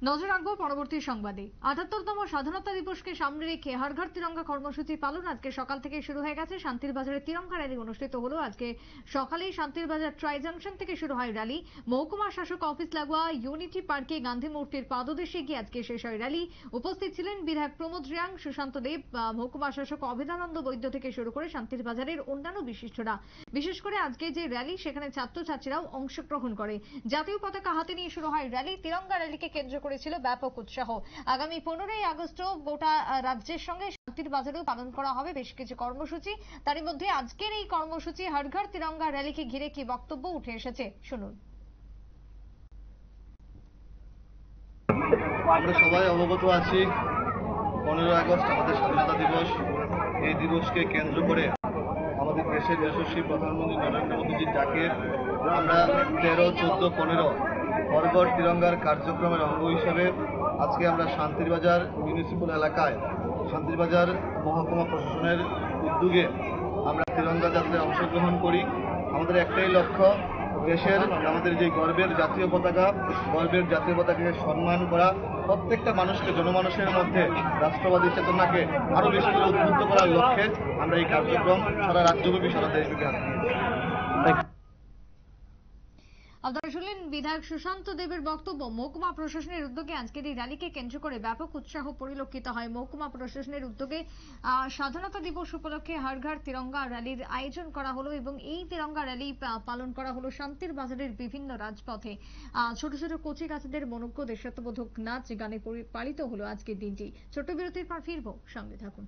নজর রাখবো পরবর্তী সংবাদে। ৭৮তম স্বাধীনতা দিবসকে সামনে রেখে হর ঘর তিরঙ্গা কর্মসূচি পালন আজকে সকাল থেকে শুরু হয়ে গেছে। শান্তির বাজারে তিরঙ্গা র্যালি অনুষ্ঠিত হলো। আজকে সকালেই শান্তির বাজার ট্রাই জাংশন থেকে শুরু হয় র্যালি। মহকুমা শাসক অফিস লাগোয়া ইউনিটি পার্কে গান্ধী মূর্তির পাদদেশে গিয়ে আজকে শেষ হয় র্যালি। উপস্থিত ছিলেন বিধায়ক প্রমোদ রিয়াং, সুশান্ত দেব, মহকুমা শাসক অভেদানন্দ বৈদ্য থেকে শুরু করে শান্তির বাজারের অন্যান্য বিশিষ্টরা। বিশেষ করে আজকে যে র্যালি সেখানে ছাত্রছাত্রীরাও অংশগ্রহণ করে। জাতীয় পতাকা হাতে নিয়ে শুরু হয় র্যালি। তিরঙ্গা র্যালিকে কেন্দ্র করেছিল ব্যাপক উৎসাহ। আগামী 15ই আগস্ট গোটা রাজ্যের সঙ্গে শান্তির বাজারেও পালন করা হবে বেশ কিছু কর্মসূচি। তারই মধ্যে আজকের এই কর্মসূচি হর ঘর তিরঙ্গা র্যালিকে ঘিরে কি বক্তব্য উঠে এসেছে শুনুন। আমরা সবাই অবগত আছি 15 আগস্ট আমাদের স্বাধীনতা দিবস। এই দিবসকে কেন্দ্র করে আমাদের দেশের যশস্বী প্রধানমন্ত্রী নরেন্দ্র মোদীজির ডাকে আমরা 13, 14, 15 হর ঘর তিরঙ্গার কার্যক্রমের অঙ্গ হিসেবে আজকে আমরা শান্তির বাজার মিউনিসিপ্যাল এলাকায় শান্তির বাজার মহকুমা প্রশাসনের উদ্যোগে আমরা তিরঙ্গা যাত্রায় অংশগ্রহণ করি। আমাদের একটাই লক্ষ্য, দেশের আমাদের যে গর্বের জাতীয় পতাকাকে সম্মান করা, প্রত্যেকটা মানুষকে জনমানুষের মধ্যে রাষ্ট্রবাদী চেতনাকে আরো বেশি করে উদ্বুদ্ধ করার লক্ষ্যে আমরা এই কার্যক্রম সারা রাজ্যব্যাপী সারা দেশব্যাপী হাত দিয়েছি। আপনারা শুনলেন বিধায়ক সুশান্ত দেবের বক্তব্য। মহকুমা প্রশাসনের উদ্যোগে আজকের এই র্যালিকে কেন্দ্র করে ব্যাপক উৎসাহ পরিলক্ষিত হয়। মহকুমা প্রশাসনের উদ্যোগে স্বাধীনতা দিবস উপলক্ষে হর ঘর তিরঙ্গা র্যালির আয়োজন করা হলো এবং এই তিরঙ্গা র্যালি পালন করা হলো শান্তির বাজারের বিভিন্ন রাজপথে। ছোট ছোট কচি কাচাদের মনোজ্ঞ দেশাত্মবোধক নাচ গানে পালিত হলো আজকের দিনটি। ছোট বিরতির পর ফিরবো, সঙ্গে থাকুন।